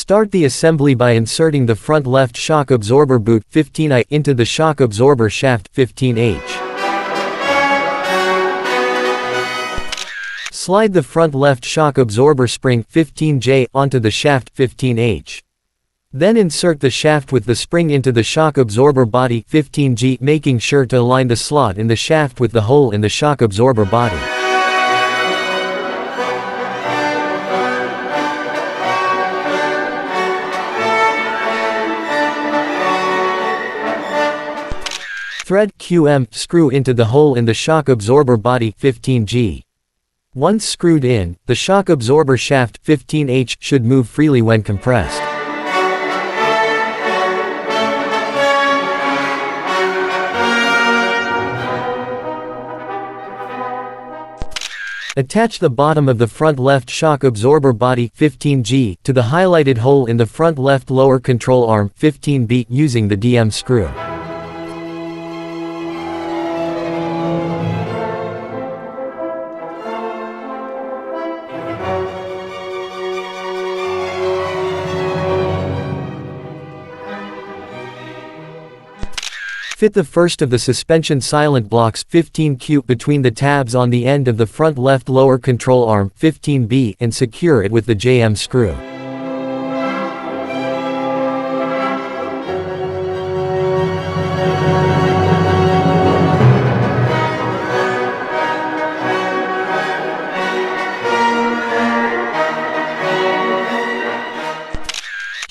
Start the assembly by inserting the front left shock absorber boot 15I into the shock absorber shaft 15H. Slide the front left shock absorber spring 15J onto the shaft 15H. Then insert the shaft with the spring into the shock absorber body 15G, making sure to align the slot in the shaft with the hole in the shock absorber body. Thread QM screw into the hole in the shock absorber body 15G. Once screwed in, the shock absorber shaft 15H should move freely when compressed. Attach the bottom of the front left shock absorber body 15G to the highlighted hole in the front left lower control arm 15B using the DM screw. Fit the first of the suspension silent blocks 15Q between the tabs on the end of the front left lower control arm 15B and secure it with the JM screw.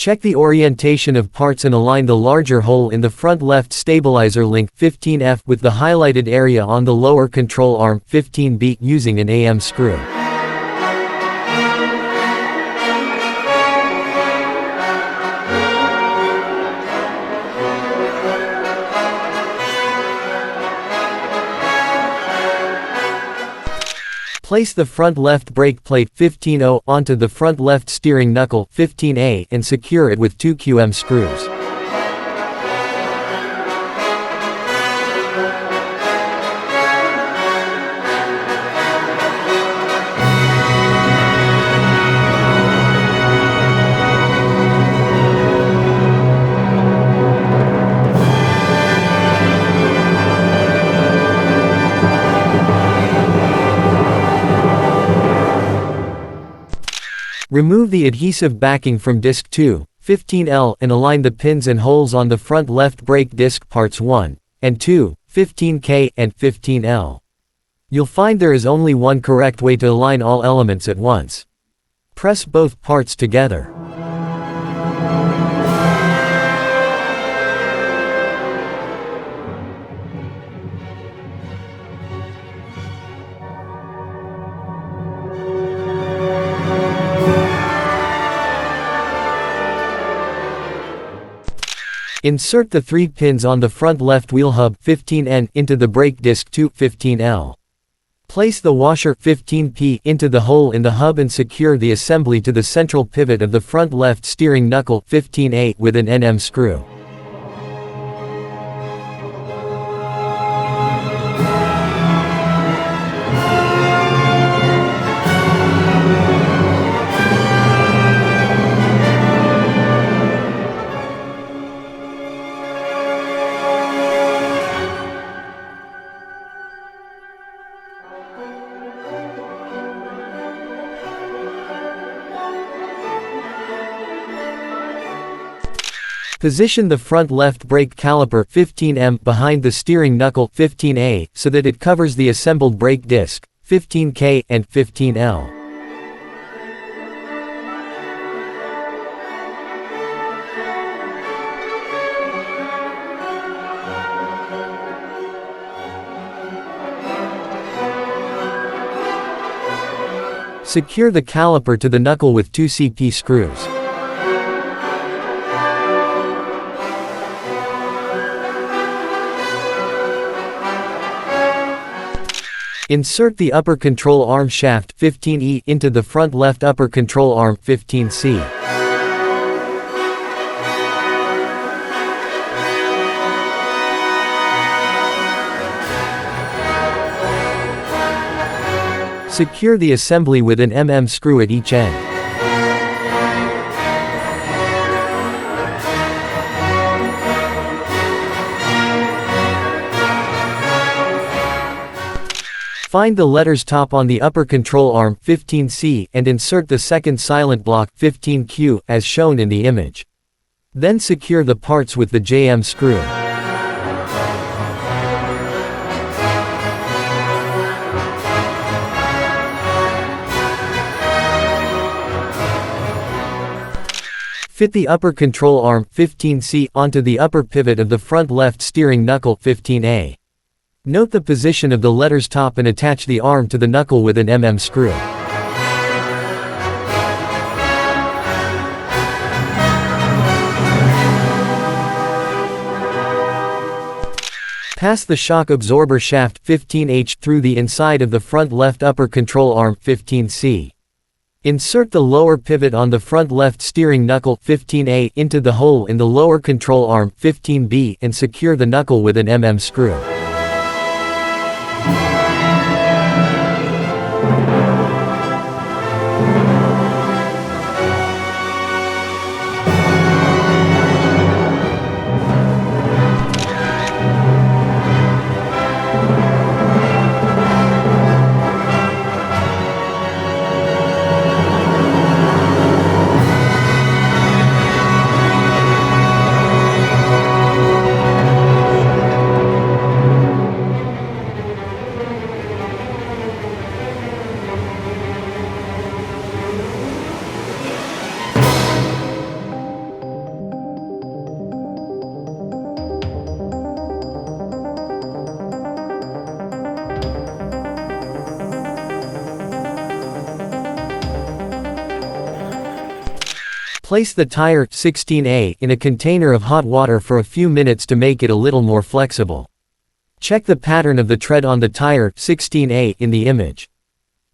Check the orientation of parts and align the larger hole in the front left stabilizer link 15F with the highlighted area on the lower control arm 15B using an AM screw. Place the front left brake plate 15O onto the front left steering knuckle 15A and secure it with 2 QM screws. Remove the adhesive backing from disc 2, 15L and align the pins and holes on the front left brake disc parts 1 and 2, 15K and 15L. You'll find there is only one correct way to align all elements at once. Press both parts together. Insert the 3 pins on the front left wheel hub 15N into the brake disc 2 15L. Place the washer 15P into the hole in the hub and secure the assembly to the central pivot of the front left steering knuckle 15A with an NM screw. Position the front left brake caliper 15M behind the steering knuckle 15A so that it covers the assembled brake disc 15K and 15L. Secure the caliper to the knuckle with 2 CP screws. Insert the upper control arm shaft 15E into the front left upper control arm 15C. Secure the assembly with an mm screw at each end. Find the letters top on the upper control arm 15C and insert the second silent block 15Q as shown in the image. Then secure the parts with the JM screw. Fit the upper control arm 15C onto the upper pivot of the front left steering knuckle 15A. Note the position of the letters top and attach the arm to the knuckle with an mm screw. Pass the shock absorber shaft 15H through the inside of the front left upper control arm 15C. Insert the lower pivot on the front left steering knuckle 15A into the hole in the lower control arm 15B and secure the knuckle with an mm screw. Place the tire 16A in a container of hot water for a few minutes to make it a little more flexible. Check the pattern of the tread on the tire 16A in the image.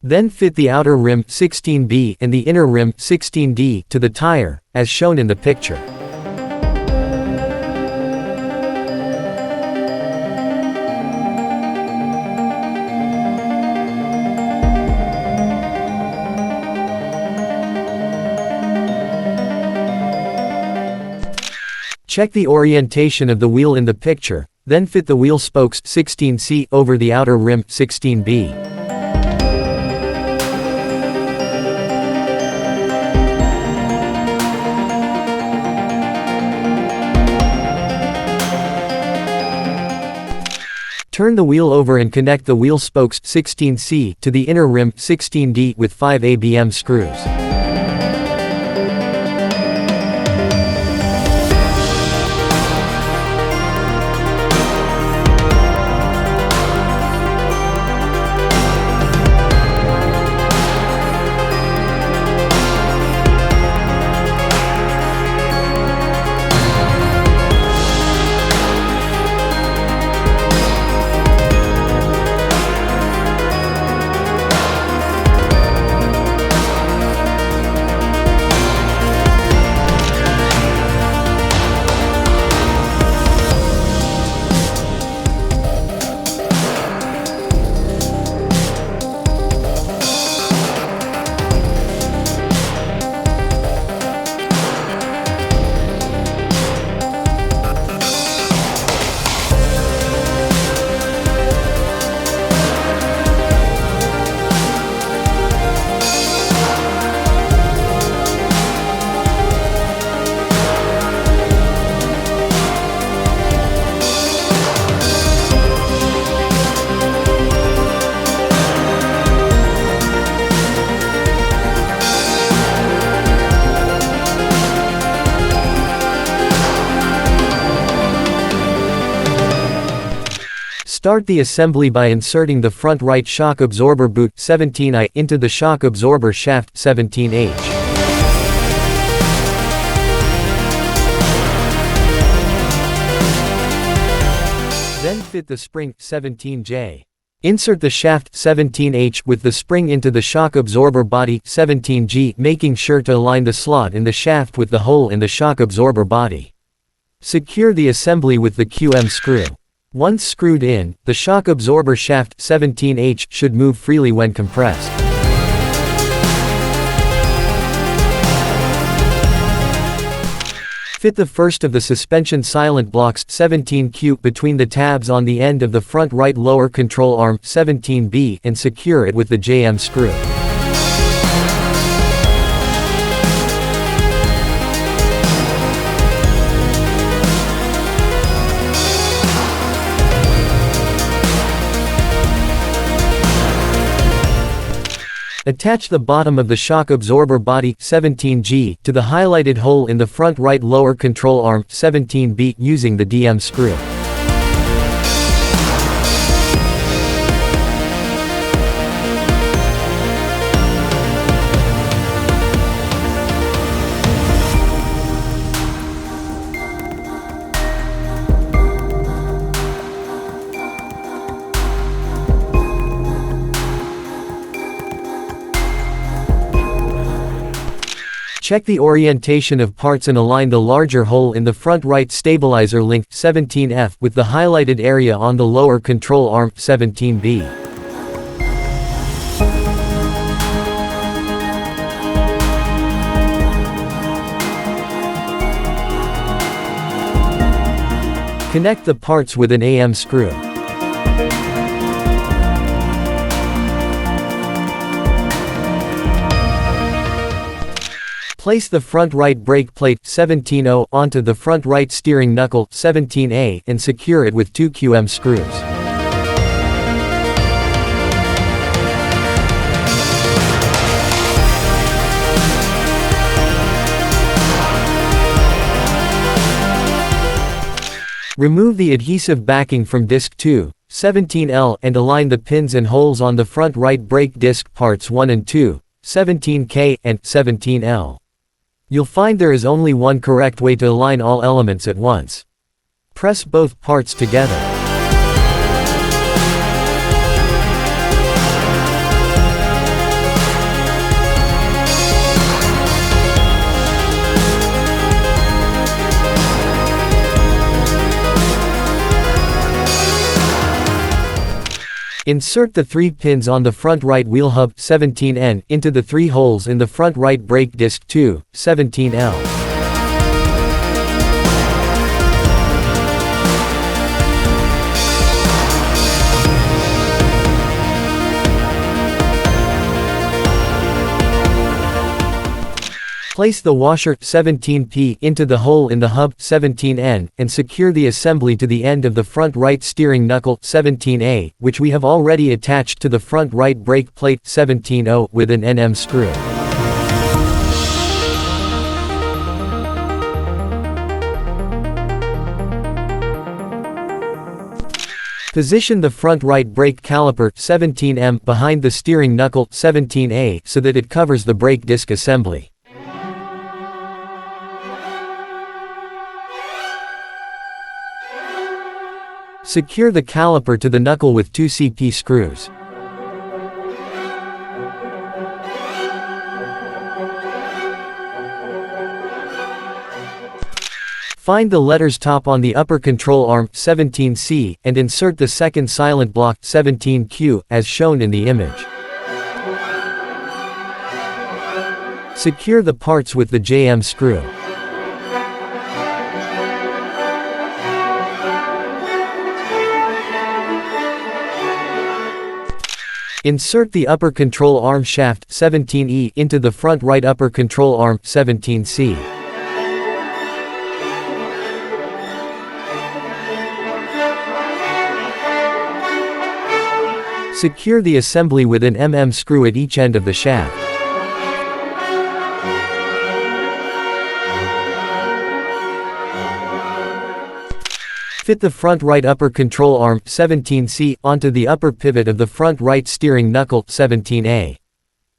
Then fit the outer rim 16B and the inner rim 16D to the tire, as shown in the picture. Check the orientation of the wheel in the picture, then fit the wheel spokes 16C over the outer rim 16B. Turn the wheel over and connect the wheel spokes 16C to the inner rim 16D with 5 ABM screws. Start the assembly by inserting the front right shock absorber boot 17I into the shock absorber shaft 17H. Then fit the spring 17J. Insert the shaft 17H with the spring into the shock absorber body 17G, making sure to align the slot in the shaft with the hole in the shock absorber body. Secure the assembly with the QM screw. Once screwed in, the shock absorber shaft 17H should move freely when compressed. Fit the first of the suspension silent blocks 17Q between the tabs on the end of the front right lower control arm 17B and secure it with the JM screw. Attach the bottom of the shock absorber body 17G to the highlighted hole in the front right lower control arm 17B using the DM screw. Check the orientation of parts and align the larger hole in the front right stabilizer link 17F with the highlighted area on the lower control arm 17B. Connect the parts with an AM screw. Place the front right brake plate 17O onto the front right steering knuckle 17A and secure it with 2 QM screws. Remove the adhesive backing from disc 2, 17L and align the pins and holes on the front right brake disc parts 1 and 2, 17K and 17L. You'll find there is only one correct way to align all elements at once. Press both parts together. Insert the 3 pins on the front right wheel hub 17N into the 3 holes in the front right brake disc 2, 17L. Place the washer 17P into the hole in the hub 17N and secure the assembly to the end of the front right steering knuckle 17A, which we have already attached to the front right brake plate 17O with an NM screw. Position the front right brake caliper 17M behind the steering knuckle 17A so that it covers the brake disc assembly. Secure the caliper to the knuckle with 2 CP screws. Find the letters top on the upper control arm 17C and insert the second silent block 17Q as shown in the image. Secure the parts with the JM screw. Insert the upper control arm shaft 17E into the front right upper control arm 17C. Secure the assembly with an MM screw at each end of the shaft. Fit the front right upper control arm 17C onto the upper pivot of the front right steering knuckle 17A.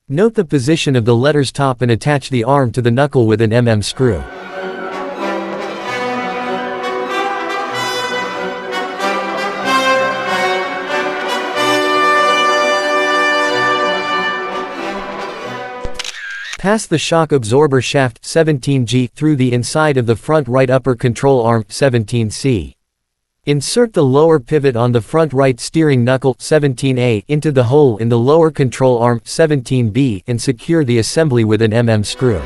Note the position of the letter's top and attach the arm to the knuckle with an screw. Pass the shock absorber shaft 17G through the inside of the front right upper control arm 17C. Insert the lower pivot on the front right steering knuckle 17A into the hole in the lower control arm 17B and secure the assembly with an screw.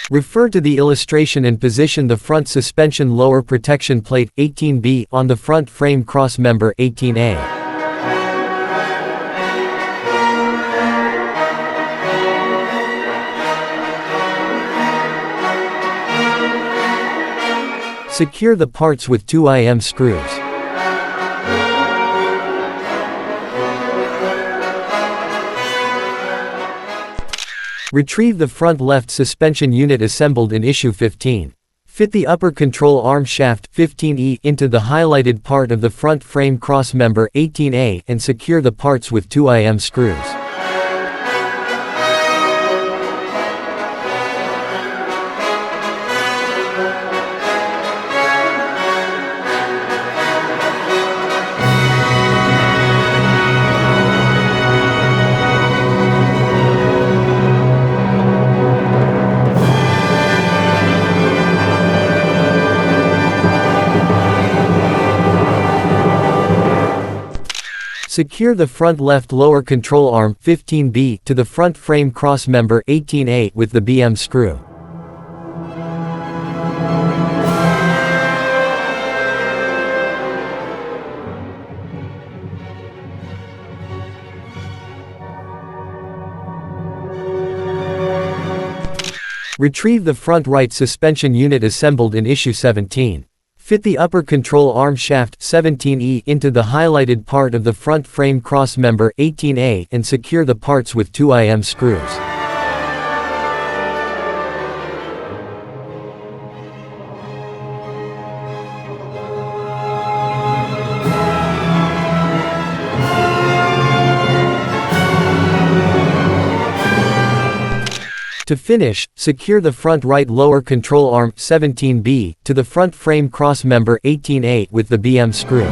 Refer to the illustration and position the front suspension lower protection plate 18B on the front frame cross member 18A. Secure the parts with 2 screws. Retrieve the front left suspension unit assembled in issue 15. Fit the upper control arm shaft 15E into the highlighted part of the front frame cross member 18A and secure the parts with 2 screws. Secure the front left lower control arm 15B to the front frame cross member 18A with the BM screw. Retrieve the front right suspension unit assembled in issue 17. Fit the upper control arm shaft 17E into the highlighted part of the front frame cross member 18A and secure the parts with 2 screws. To finish, secure the front right lower control arm 17B to the front frame cross member 18A with the BM screw.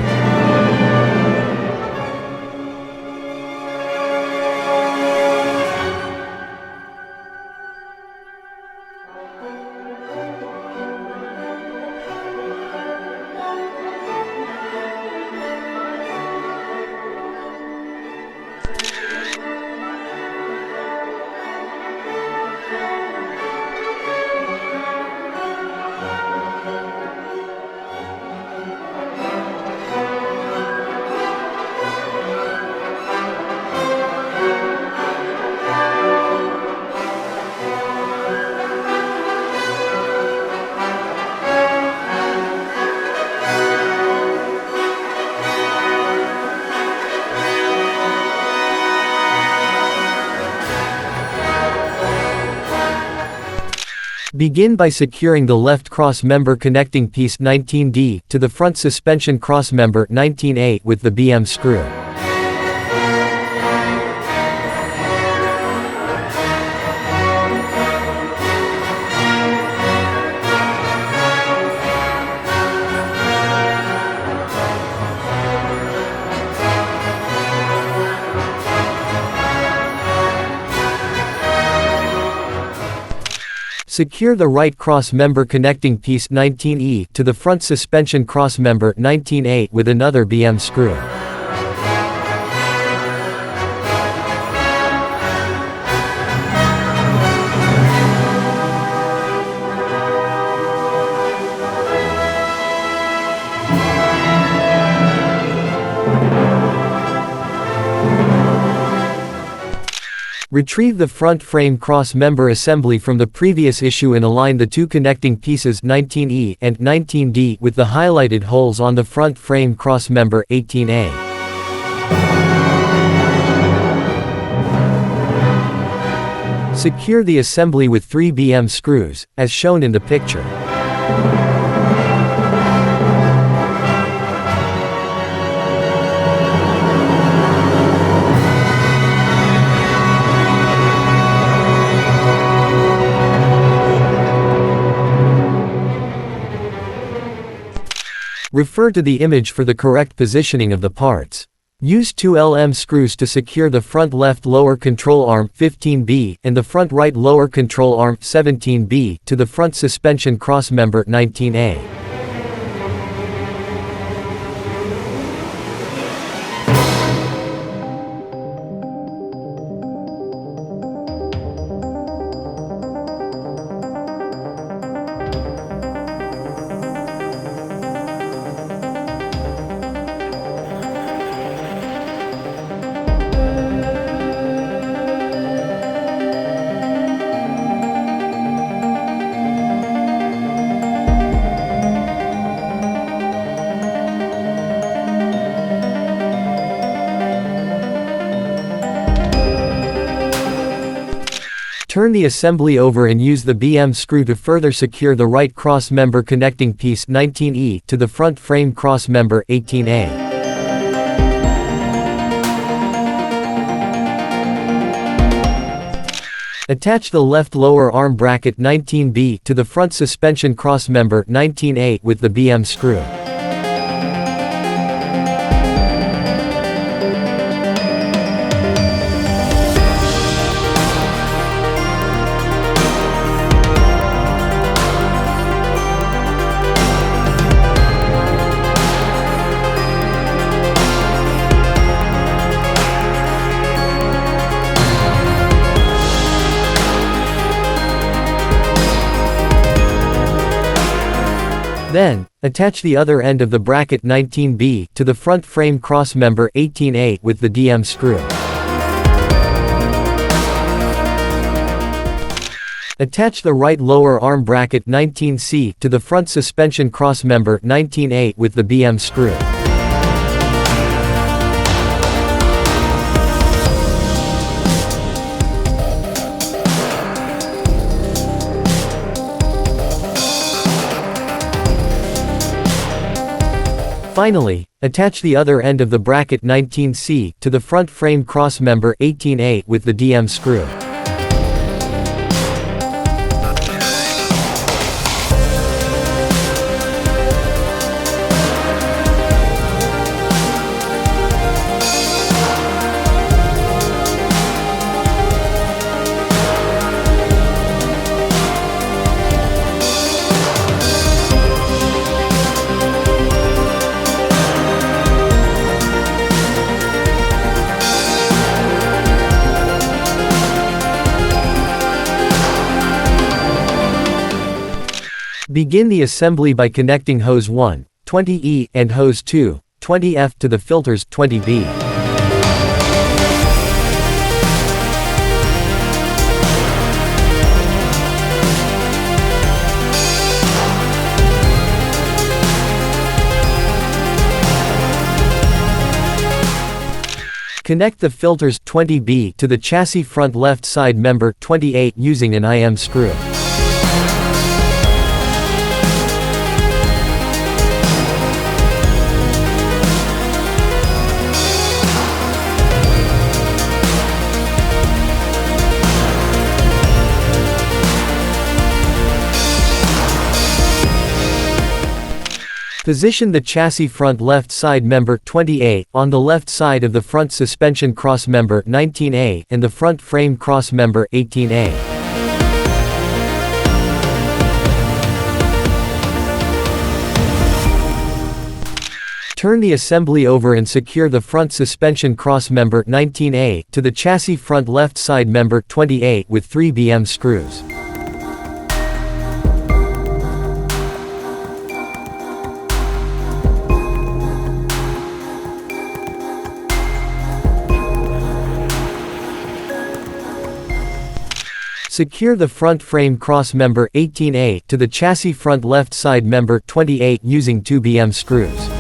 Begin by securing the left cross member connecting piece 19D to the front suspension cross member 19A with the BM screw. Secure the right cross-member connecting piece 19E to the front suspension cross-member 19A with another BM screw. Retrieve the front frame cross-member assembly from the previous issue and align the two connecting pieces 19E and 19D with the highlighted holes on the front frame cross-member 18A. Secure the assembly with 3 BM screws, as shown in the picture. Refer to the image for the correct positioning of the parts. Use 2 LM screws to secure the front left lower control arm 15B and the front right lower control arm 17B to the front suspension crossmember 19A. Turn the assembly over and use the BM screw to further secure the right cross member connecting piece 19E to the front frame cross member 18A. Attach the left lower arm bracket 19B to the front suspension cross member 19A with the BM screw. Then, attach the other end of the bracket 19B to the front frame cross member 18A with the DM screw. Attach the right lower arm bracket 19C to the front suspension cross member 19A with the BM screw. Finally, attach the other end of the bracket 19C to the front frame cross member 18A with the DM screw. Begin the assembly by connecting hose 1, 20E, and hose 2, 20F to the filters 20B. Connect the filters 20B to the chassis front left side member 28 using an IM screw. Position the chassis front left side member 20A on the left side of the front suspension cross member 19A and the front frame cross member 18A. Turn the assembly over and secure the front suspension cross member 19A to the chassis front left side member 28 with 3mm screws. Secure the front frame cross member 18A to the chassis front left side member 28 using 2mm screws.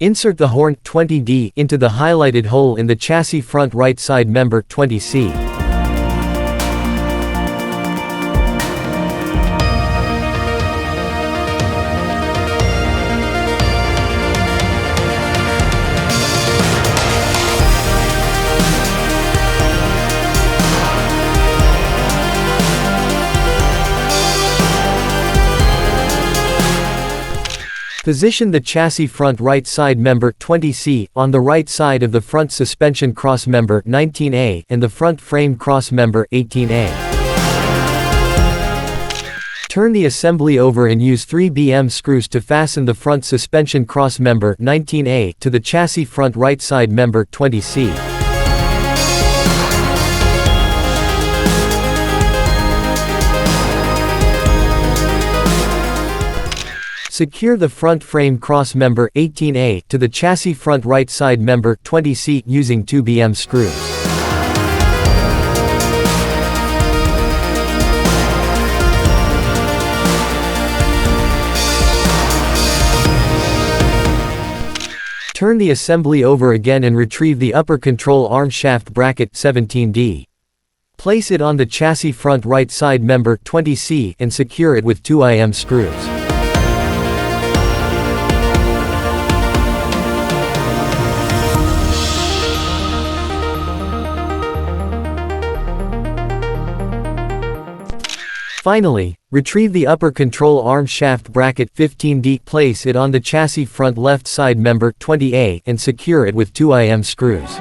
Insert the horn 20D into the highlighted hole in the chassis front right side member 20C. Position the chassis front right side member 20C on the right side of the front suspension cross member 19A and the front frame cross member 18A. Turn the assembly over and use 3mm screws to fasten the front suspension cross member 19A to the chassis front right side member 20C. Secure the front frame cross member 18A to the chassis front right side member 20C using 2mm screws. Turn the assembly over again and retrieve the upper control arm shaft bracket 17D. Place it on the chassis front right side member 20C and secure it with 2mm screws. Finally, retrieve the upper control arm shaft bracket 15D, place it on the chassis front left side member 20A and secure it with 2mm screws.